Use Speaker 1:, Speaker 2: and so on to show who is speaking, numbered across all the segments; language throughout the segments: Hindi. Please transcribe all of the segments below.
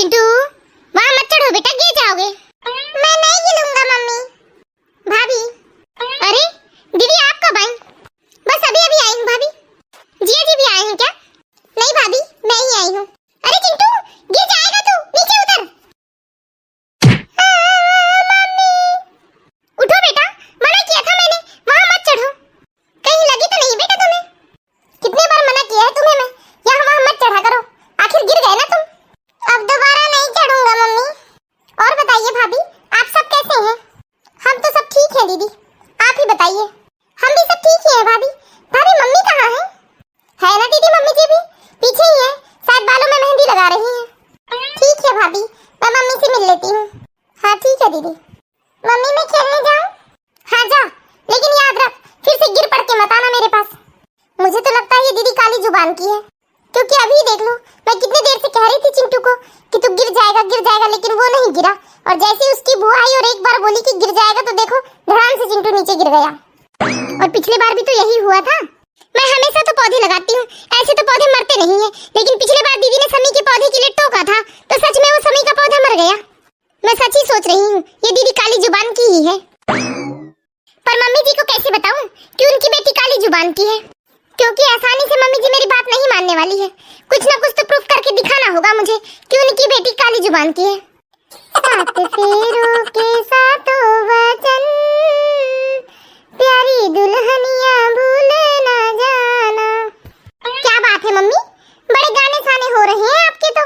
Speaker 1: चिंटू वहाँ मत चढ़ो बेटा, गिर जाओगे। मैं नहीं गिरूंगा मम्मी। भाभी, अरे दीदी आप कब आई? बस अभी अभी आई हूँ भाभी। जिया जी भी आए हैं क्या? नहीं भाभी, मैं ही आई हूँ। अरे चिंटू गिर जाएगा तू, नीचे उतर। मम्मी उठो बेटा, मना किया था मैंने, वहाँ मत चढ़ो। कहीं लगी तो नहीं बेटा तुम्हें? कितने बार मना किया है तुम्हें मैं, यहाँ वहाँ मत चढ़ा करो, आखिर गिर गए ना तुम। अब दोबारा नहीं चढ़ूंगा मम्मी। और बताइए भाभी, आप सब कैसे हैं? हम तो सब ठीक हैं दीदी, आप ही बताइए। हम भी सब ठीक ही हैं भाभी। भाभी मम्मी कहाँ है? है ना दीदी, मम्मी जी भी पीछे ही है, शायद बालों में मेहंदी लगा रही हैं। ठीक है भाभी, मैं मम्मी से मिल लेती हूँ। हाँ ठीक है दीदी। मम्मी मैं खेलने जाऊँ? हाँ जा, लेकिन याद रख फिर से गिर पड़ के मत आना मेरे पास। मुझे तो लगता है ये दीदी काली जुबान की है, क्योंकि अभी देख लो, मैं कितने देर से कह रही थी चिंटू को कि तू गिर जाएगा, लेकिन वो नहीं गिरा। और जैसे उसकी बुआ आई और एक बार बोली कि गिर जाएगा, तो देखो धड़ाम से चिंटू नीचे गिर गया। और पिछली बार भी तो यही हुआ था। मैं हमेशा तो पौधे लगाती हूँ, ऐसे तो पौधे मरते नहीं है, लेकिन पिछले बार दीदी ने समी के पौधे के लिए टोका था, तो सच में वो समी का पौधा मर गया। मैं सच ही सोच रही हूँ, ये दीदी काली जुबान की ही है। पर मम्मी जी को कैसे बताऊं कि उनकी बेटी काली जुबान की है, क्योंकि आसानी से मम्मी जी मेरी बात नहीं मानने वाली है। कुछ ना कुछ तो प्रूफ करके दिखाना होगा मुझे कि उनकी बेटी काली जुबान की है। सात फेरों के सातों वचन, प्यारी दुल्हनिया भूल ना जाना। क्या बात है मम्मी, बड़े गाने साने हो रहे हैं आपके तो।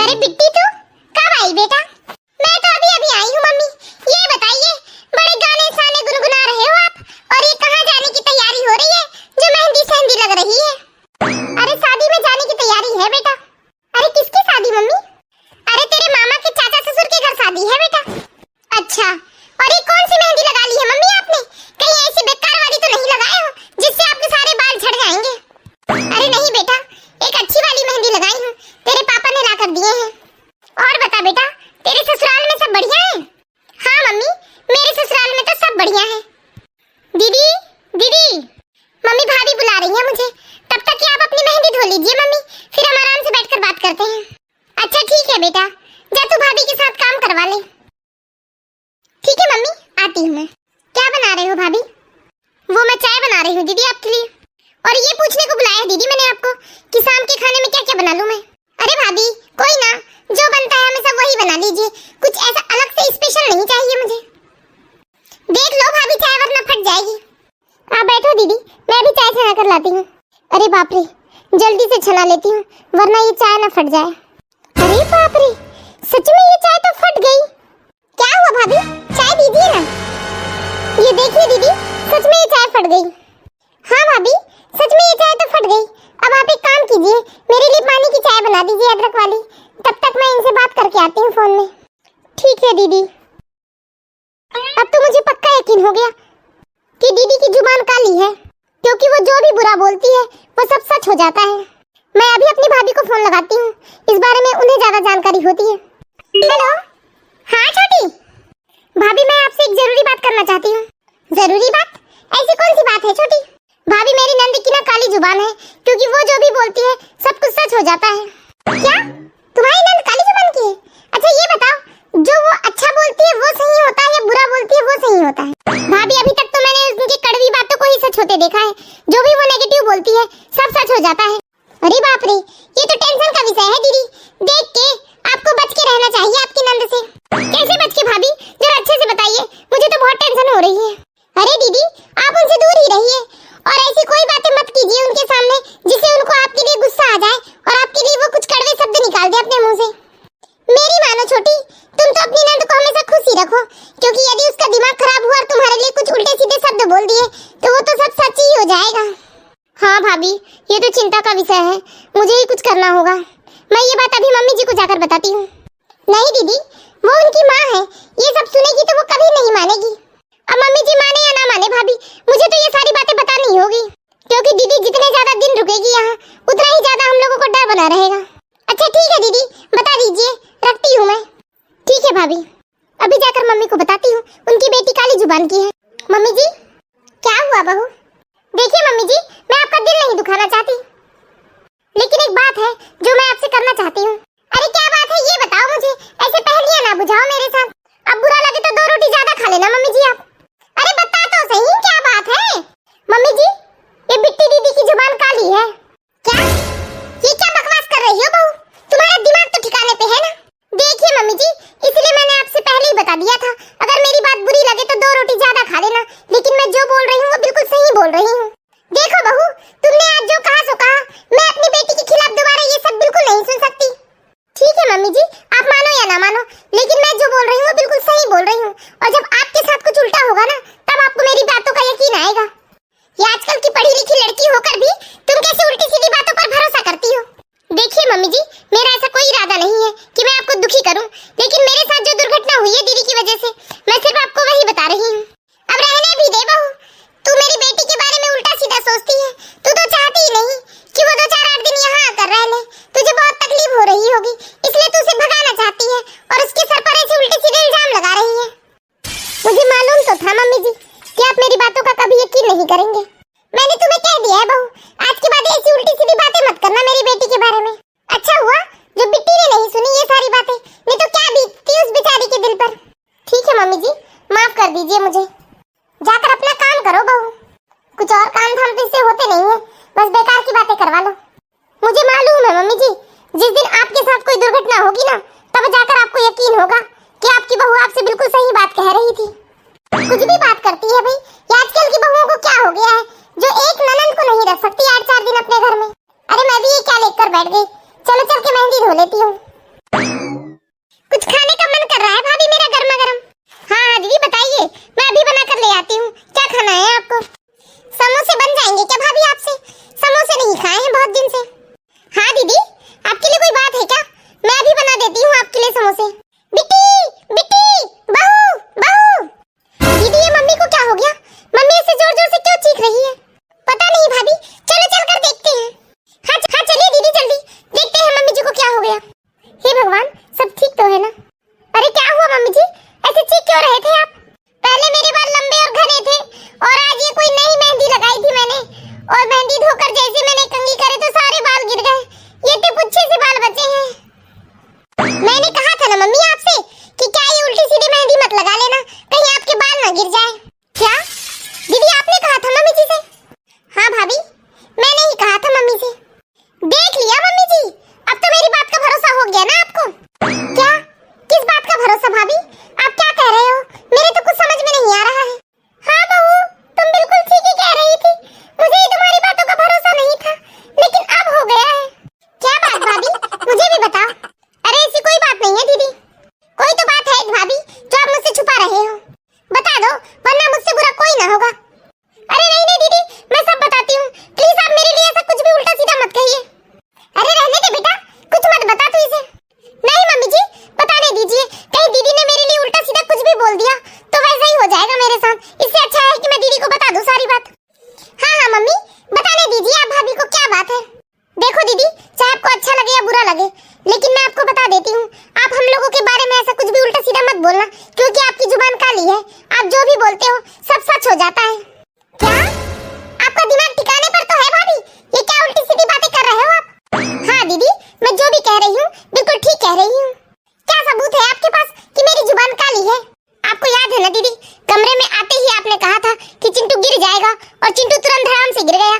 Speaker 1: अरे बिट्टी तू कब आई बेटा? मैं तो अभी अभी आई हूँ मम्मी। ये बताइए, बड़े गाने साने गुनगुना रहे हो आप, और ये कहाँ जाने की तैयारी हो रही है जो मेहंदी सहंदी लग रही है? अरे शादी में जाने की तैयारी है बेटा। अरे किसकी शादी मम्मी? अरे तेरे मामा के चाचा ससुर के घर शादी है बेटा। अच्छा, और ये कौन सी मेहंदी लगा ली है मम्मी आपने? कहीं ऐसी बेकार वाली तो नहीं लगाए हो जिससे आपके सारे बाल झड़ जाएंगे? अरे नहीं बेटा, एक अच्छी वाली मेहंदी लगाई हूँ, तेरे पापा ने ला कर दिए हैं। और बता बेटा, तेरे ससुराल में सब बढ़िया है? हाँ मम्मी, मेरे ससुराल में तो सब बढ़िया है। दीदी दीदी, मम्मी भाभी बुला रही है मुझे, तब तक कि आप अपनी मेहंदी धो लीजिए मम्मी, फिर हम आराम से बैठकर बात करते हैं। अच्छा ठीक है बेटा, जा तू भाभी के साथ काम करवा ले। ठीक है मम्मी, आती हूँ मैं। क्या बना रहे हो भाभी? वो मैं चाय बना रही हूँ दीदी आपके लिए। और ये पूछने को बुलाया दीदी मैंने आपको कि शाम के खाने में क्या क्या बना लूँ मैं। अरे भाभी कोई ना, जो बनता है हमेशा वही बना लीजिए, कुछ ऐसा अलग से स्पेशल नहीं चाहिए मुझे। देख लो भाभी, चाय वरना फट जाएगी। आप बैठो दीदी, मैं भी चाय छना कर लाती हूँ। अरे बाप रे, जल्दी से छना लेती हूँ वरना ये चाय ना फट जाए। अरे बाप रे, सच में ये चाय तो फट गई। क्या हुआ भाभी, चाय दीजिए ना। ये देखिए दीदी, सच में ये चाय फट गई। हाँ भाभी, सच में ये चाय तो फट गई। अब आप एक काम कीजिए, मेरे लिए पानी की चाय बना दीजिए अदरक वाली, तब तक मैं इनसे बात करके आती हूँ फोन में। ठीक है दीदी। अब तो मुझे पक्का यकीन हो गया कि दीदी की जुबान काली है, क्योंकि वो जो भी बुरा बोलती है वो सब सच हो जाता है। मैं अभी अपनी भाभी को फोन लगाती हूँ, इस बारे में उन्हें ज्यादा जानकारी होती है। हेलो, हाँ छोटी भाभी, मैं आपसे एक जरूरी बात करना चाहती हूँ। जरूरी बात? ऐसी कौन सी बात है छोटी? भाभी मेरी नंद की ना काली जुबान है, क्योंकि वो जो भी बोलती है सब कुछ सच हो जाता है। क्या तुम्हारी नंद काली जुबान की है? अच्छा ये बताओ, जो वो अच्छा बोलती है वो सही होता है या बुरा बोलती है वो सही होता है? भाभी अभी तक तो मैंने उनकी कड़वी बातों को ही सच होते देखा है, जो भी वो नेगेटिव बोलती है सब सच हो जाता है। अरे बाप रे, ये तो टेंशन का विषय है दीदी। देख के आपको बच के रहना चाहिए आपकी नंद से। कैसे बच के भाभी, जरा अच्छे से बताइए, मुझे तो बहुत टेंशन हो रही है। अरे दीदी आप उनसे दूर ही रहिए, और ऐसी कोई बातें मत कीजिए उनके सामने जिससे उनको आपके लिए गुस्सा आ जाए और आपके लिए वो कुछ कड़वे शब्द निकाल दे अपने मुंह से। मेरी मानो छोटी, तुम तो अपनी नंद को हमेशा खुश ही रखो, क्योंकि यदि उसका दिमाग खराब हुआ और तुम्हारे लिए कुछ उल्टे सीधे शब्द बोल दिए तो वो तो सब सच ही हो जाएगा। हाँ भाभी, ये तो चिंता का विषय है, मुझे ही कुछ करना होगा। मैं ये बात अभी मम्मी जी को जाकर बताती हूँ। नहीं दीदी, वो उनकी माँ है, ये सब सुनेगी तो वो कभी नहीं मानेगी। अब मम्मी जी माने या ना माने भाभी, मुझे तो ये सारी बातें बतानी होगी, क्योंकि दीदी जितने ज्यादा दिन रुकेगी यहाँ उतना ही ज्यादा हम लोगों को डर बना रहेगा। अच्छा ठीक है दीदी, बता दीजिए, रखती हूँ मैं। ठीक है भाभी, अभी जाकर मम्मी को बताती हूँ उनकी बेटी काली जुबान की है। मम्मी जी क्या हुआ बहू? देखिए मम्मी जी, मैं आपका दिल नहीं दुखाना चाहती, लेकिन एक बात है जो मैं आपसे करना चाहती हूँ। अरे क्या बात है ये बताओ। बुझाओ मेरे साथ। अब बुरा लगे तो 2 रोटी ज्यादा खा लेना मम्मी जी आप। अरे बता तो सही क्या बात है। मम्मी जी ये बिट्टी दीदी की जुबान काली है। क्या? ये क्या बकवास कर रही हो बहू? तुम्हारा दिमाग तो ठिकाने पे है ना? देखिए मम्मी जी, इसलिए मैंने आपसे पहले ही बता दिया था, अगर मेरी बात बुरी लगे तो 2 रोटी ज्यादा खा लेना, लेकिन मैं जो बोल रही हूँ वो बिल्कुल सही बोल रही हूँ। देखो बहू, तुमने आज जो कहा सो कहा, मैं अपनी बेटी के खिलाफ दोबारा ये सब बिल्कुल नहीं सुन सकती। ठीक है मम्मी जी, आप मानो या ना मानो, लेकिन मैं जो बोल रही हूँ वो बिल्कुल सही बोल रही हूँ, और जब आपके साथ कुछ उल्टा होगा ना, तब आपको मेरी बातों का यकीन आएगा। ये आजकल की पढ़ी लिखी लड़की होकर भी तुम कैसे उल्टी सीधी बातों पर भरोसा करती हो? देखिए मम्मी जी, मेरा ऐसा कोई इरादा नहीं है कि मैं आपको दुखी करूं, लेकिन मेरे साथ जो दुर्घटना हुई है दीदी की वजह से, मैं सिर्फ आपको वही बता रही हूँ। अब रहने भी दे बहू, तू मेरी बेटी के बारे में उल्टा सीधा सोचती है। तू तो चाहती ही नहीं कि वो 2-4-8 दिन यहाँ आकर रह ले। तुझे बहुत तकलीफ हो रही होगी, इसलिए तू उसे भगाना चाहती है और उसके सर पर ऐसे उल्टे सीधे इल्जाम लगा रही है। मुझे मालूम तो था मम्मी जी कि आप मेरी बातों का कभी यकीन नहीं करेंगे। मैंने तुम्हें कह दिया है बहू, आज के बाद ऐसी उल्टी सीधी बातें मत करना मेरी बेटी के बारे में। अच्छा हुआ जो बिट्टी ने नहीं सुनी ये सारी बातें, नहीं तो क्या बीतती उस बेचारी के दिल पर। ठीक है मम्मी जी, माफ कर दीजिए मुझे। जाकर अपना काम करो बहू, कुछ और काम धाम तो इससे होते नहीं है, बस बेकार की बातें करवा लो। मुझे मालूम है मम्मी जी, जिस दिन आपके साथ कोई दुर्घटना होगी ना, तब जाकर आपको यकीन होगा कि आपकी बहू आपसे बिल्कुल सही बात कह रही थी। कुछ भी बात करती है भाई, ये आजकल की बहुओं को क्या हो गया है जो एक ननद को नहीं रख सकती 8-4 दिन अपने घर में। अरे मैं भी ये क्या लेकर बैठ गई, चलो चल के मेहंदी धो लेती हूँ। कुछ खाने का मन कर रहा है भाभी मेरा गर्मा गर्म। हाँ दीदी बताइए, मैं अभी बना कर ले आती हूँ। क्या खाना है आपको? समोसे बन जाएंगे क्या भाभी आपसे? समोसे नहीं खाए हैं बहुत दिन से। हाँ दीदी, आपके लिए कोई बात है क्या? मैं अभी बना देती हूँ आपके लिए समोसे। बिट्टी बिट्टी, बहू बहू। दीदी ये मम्मी को क्या हो गया? मम्मी ऐसे जोर जोर से क्यों चीख रही है? पता नहीं भाभी, चलो चलकर देखते हैं। हाँ चलिए दीदी जल्दी, देखते हैं मम्मी जी को क्या हो गया। हे भगवान, सब ठीक तो है ना? अरे क्या हुआ मम्मी जी, ऐसे चीख क्यों रहे थे आप? पहले मेरे बाल लंबे और घने थे, और आज ये कोई नई मेहंदी लगाई थी मैंने, और मेहंदी धोकर जैसे मैंने कंघी करे तो सारे बाल गिर गए। ये टिपुच्छे से बाल बचे हैं। मैंने कहा था ना मम्मी आपसे कि क्या ये उल्टी सीधी मेहंदी मत लगा लेना, कहीं आपके बाल ना गिर जाए। क्या दीदी आपने कहा था मम्मी जी से? हाँ भाभी, मैंने ही कहा था मम्मी से। देख लिया मम्मी जी, अब तो मेरी बात का भरोसा हो गया ना आपको? क्या? किस बात का भरोसा भाभी? आप क्या कह रहे हो? मेरे तो कुछ समझ में नहीं आ रहा है। हाँ बहू, तुम बिल्कुल ठीक ही कह रही थी, मुझे ही तुम्हारी बातों का भरोसा नहीं था, लेकिन अब हो गया है। क्या बात भाभी, मुझे भी बताओ। अरे ऐसी कोई बात नहीं है दीदी, कोई तो बात है भाभी जो आप मुझसे छुपा रहे हो। बता दो वरना मुझसे बुरा कोई ना होगा। अरे नहीं दीदी, मैं सब बताती हूँ, प्लीज आप मेरे लिए ऐसा कुछ भी उल्टा सीधा मत कहिए। अरे रहने दे बेटा, कुछ मत बता तू इसे। नहीं मम्मी जी, बताने दीजिए, कहीं दीदी ने मेरे लिए उल्टा सीधा कुछ भी बोल दिया तो वैसा ही हो जाएगा मेरे साथ। इससे अच्छा है कि मैं दीदी को बता दूं सारी बात। हाँ मम्मी, बताने दीजिए आप भाभी को क्या बात है। देखो दीदी, चाहे आपको अच्छा लगे या बुरा लगे, लेकिन मैं आपको बता देती हूँ, आप हम लोगों के बारे में ऐसा कुछ भी उल्टा सीधा मत बोलना, क्योंकि आपकी जुबान काली है। आप जो भी बोलते हो सब सच हो जाता है। क्या? आपका दिमाग ठिकाने पर तो है भाभी? ये क्या उल्टी सीधी बातें कर रहे हो आप? हाँ दीदी, मैं जो भी कह रही हूँ बिल्कुल ठीक कह रही हूँ। क्या सबूत है आपके पास कि मेरी जुबान काली है? आपको याद है ना दीदी, कमरे में आते ही आपने कहा था कि चिंटू गिर जाएगा, और चिंटू तुरंत धड़ाम से गिर गया।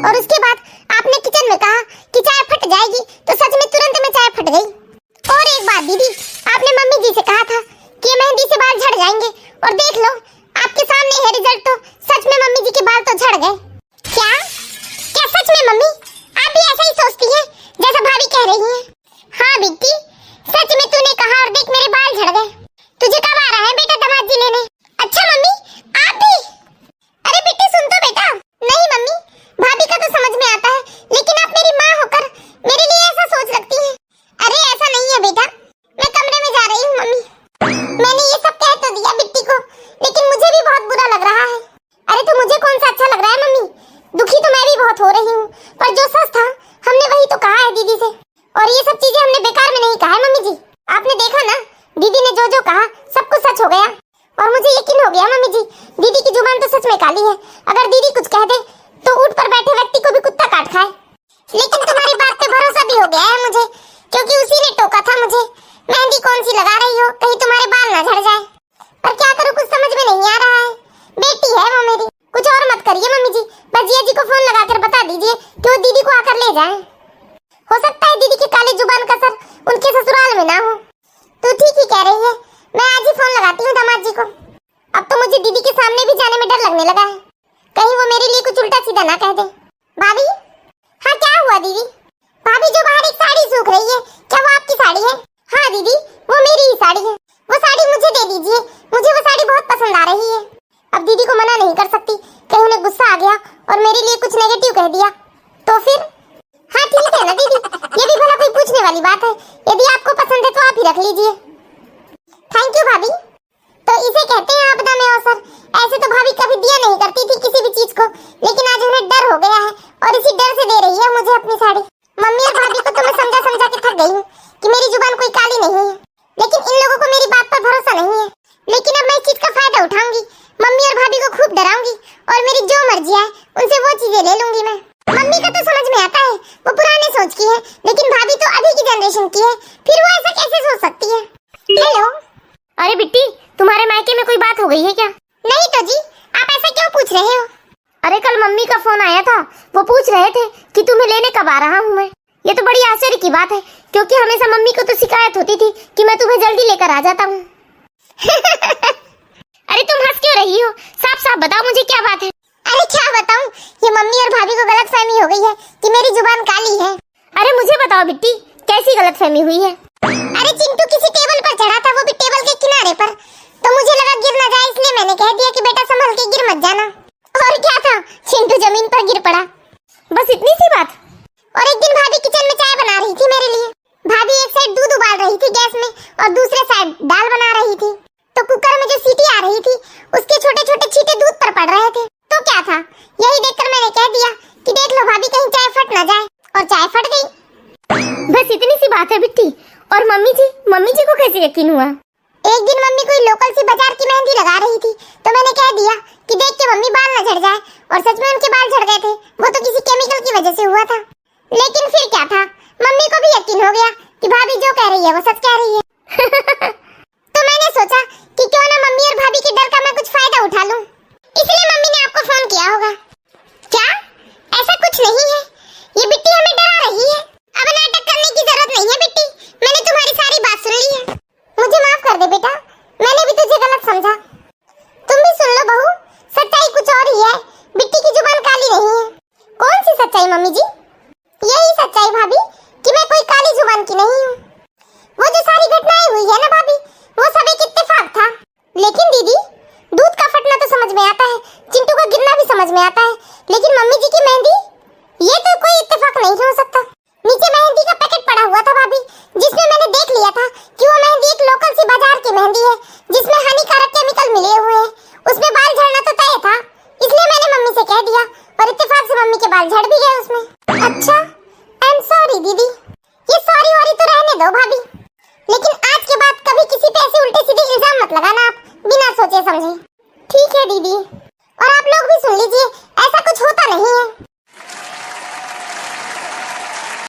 Speaker 1: और उसके बाद आपने किचन में कहा कि चाय फट जाएगी, तो सच में तुरंत में चाय फट गई। और एक बात दीदी, आपने मम्मी जी से कहा था कि ये मेहंदी से बाल झड़ जाएंगे, और देख लो आपके सामने है रिजल्ट, तो सच में मम्मी जी के बाल तो झड़ गए। क्या क्या सच में मम्मी आप भी ऐसा ही सोचती हैं जैसा भाभी कह रही हैं? हाँ बिट्टी, सच में तूने कहा, और देख मेरे बाल झड़ गए। तुझे कब आ रहा है बेटा दामाद जी लेने? अच्छा मम्मी, आप भी? अरे बिट्टी सुन तो बेटा। नहीं मम्मी, भाभी का तो समझ में आता है, लेकिन आप मेरी माँ होकर मेरे लिए ऐसा सोच सकती हैं। अरे ऐसा नहीं है बेटा, मैं कमरे में जा रही हूँ मम्मी। मैंने ये सब कह तो दिया बिट्टी को, लेकिन मुझे भी बहुत बुरा लग रहा है। अरे तो मुझे कौन सा अच्छा लग रहा है मम्मी? दुखी तो मैं भी बहुत हो रही हूँ, पर जो सच था हमने वही तो कहा है दीदी से, और ये सब चीजें हमने बेकार में नहीं कहा है मम्मी जी। आपने देखा ना, दीदी ने जो जो मेहंदी कौन सी लगा रही हो, कहीं तुम्हारे बाल ना झड़ जाए। पर क्या करूं, कुछ समझ में नहीं आ रहा है। बेटी है वो मेरी, कुछ और मत करिए मम्मी जी। भजिया जी को फोन लगाकर बता दीजिए कि वो दीदी को आकर ले जाएं। हो सकता है दीदी की काली जुबान का असर उनके ससुराल में ना हो। तो ठीक ही कह रही है, मैं आज ही फोन लगाती हूँ दामाद जी को। अब तो मुझे दीदी के सामने भी जाने में डर लगने लगा है, कहीं वो मेरे लिए कुछ उल्टा सीधा ना कह दे। भाभी, हाँ क्या हुआ दीदी? भाभी जो बाहर एक साड़ी सूख रही है, क्या वो आपकी साड़ी है? हाँ दीदी, वो मेरी ही साड़ी है। वो साड़ी मुझे दे दीजिए, मुझे वो साड़ी बहुत पसंद आ रही है। अब दीदी को मना नहीं कर सकती, कहीं उन्हें गुस्सा आ गया और मेरे लिए कुछ नेगेटिव कह दिया तो फिर। हाँ ठीक है ना दीदी, ये भी भला कोई पूछने वाली बात है। यदि आपको पसंद है तो आप ही रख लीजिए। थैंक यू भाभी। तो इसे कहते हैं आपदा में अवसर। ऐसे तो भाभी कभी दिया नहीं करती थी किसी भी चीज को, लेकिन आज उन्हें डर हो गया है और इसी डर से दे रही है मुझे अपनी साड़ी। मम्मी और भाभी को तो मैं समझा समझा के थक गई हूँ कि मेरी जुबान कोई काली नहीं है, लेकिन इन लोगों को मेरी बात पर भरोसा नहीं है। लेकिन अब मैं इस चीज का फायदा उठाऊंगी, मम्मी और भाभी को खूब डराऊंगी और मेरी जो मर्जी है उनसे वो चीजें ले लूंगी मैं। मम्मी का तो समझ में आता है, वो पुराने सोच की है, लेकिन भाभी तो अभी की जनरेशन की है, फिर वो ऐसा कैसे सोच सकती है? हेलो।
Speaker 2: अरे बिट्टी, तुम्हारे मायके में कोई बात हो गई है क्या?
Speaker 1: नहीं तो जी, आप ऐसा क्यों पूछ रहे हो?
Speaker 2: अरे कल मम्मी का फोन आया था, वो पूछ रहे थे कि तुम्हें लेने कब आ रहा हूँ मैं। ये तो बड़ी आश्चर्य की बात है, क्योंकि हमेशा मम्मी को तो शिकायत होती थी कि मैं तुम्हें जल्दी लेकर आ जाता हूँ। अरे तुम हंस क्यों रही हो? साफ साफ बताओ मुझे क्या बात है।
Speaker 1: अरे क्या बताऊं, ये मम्मी और भाभी को गलतफहमी हो गई है कि मेरी जुबान काली है।
Speaker 2: अरे मुझे बताओ बिट्टी, कैसी गलतफहमी हुई है?
Speaker 1: अरे चिंटू किसी टेबल पर चढ़ा था, वो भी टेबल के किनारे पर, तो मुझे लगा गिर ना जाए, इसलिए मैंने कह दिया कि बेटा संभल के गिर मत जाना। और क्या था, चिंटू जमीन पर गिर पड़ा।
Speaker 2: बस इतनी सी बात?
Speaker 1: और एक दिन भाभी किचन में चाय बना रही थी मेरे लिए। भाभी एक साइड दूध उबाल रही थी गैस में और दूसरे साइड दाल बना रही थी, तो कुकर में जो सीटी आ रही थी उसके छोटे छोटे छींटे दूध पर पड़ रहे थे। तो क्या था, यही देखकर मैंने कह दिया कि देख लो भाभी कहीं चाय फट ना जाए, और चाय फट गई।
Speaker 2: बस इतनी सी बात है बिट्टी। और मम्मी जी को कैसे यकीन हुआ?
Speaker 1: एक दिन मम्मी कोई लोकल सी बाजार की मेहंदी लगा रही थी, तो मैंने कह दिया कि देख के मम्मी बाल न झड़ जाए, और सच में उनके बाल झड़ गए थे। वो तो किसी केमिकल की वजह से हुआ था। लेकिन फिर क्या था, मम्मी को भी यकीन हो गया कि भाभी जो कह रही है वो सच कह रही है। तो मैंने सोचा कि क्यों ना मम्मी और भाभी के डर का मैं कुछ फायदा उठा लूं, इसलिए मम्मी ने आपको फोन किया होगा। क्या? ऐसा कुछ नहीं है, ये बिट्टी हमें डरा रही है। अब नाटक करने की जरूरत नहीं है बिट्टी, मैंने तुम्हारी सारी बात सुन ली है। मुझे माफ कर दे बेटा, मैंने भी तुझे गलत समझा। तुम भी सुन लो बहू, सच्चाई कुछ और ही है, बिट्टी की जुबान काली नहीं है। कौन सी सच्चाई मम्मी जी? यही सच्चाई भाभी कि मैं कोई काली जुबान की नहीं हूँ। वो जो सारी घटनाएं हुई है ना भाभी, वो सब एक इत्तेफाक था। लेकिन दीदी, दूध का फटना तो समझ में आता है, चिंटू का गिरना भी समझ में आता है, लेकिन मम्मी जी की मेहंदी, ये तो कोई इत्तेफाक नहीं हो सकता। नीचे मेहंदी का पैकेट पड़ा हुआ था भाभी, जिसमें मैंने देख लिया था कि वो मेहंदी एक लोकल सी बाजार की मेहंदी है, जिसमें हानिकारक केमिकल मिले हुए हैं। उसमें बाल झड़ना तो तय था, इसलिए मैंने मम्मी से कह दिया, और इत्तेफाक से मम्मी के बाल झड़ भी गए उसमें।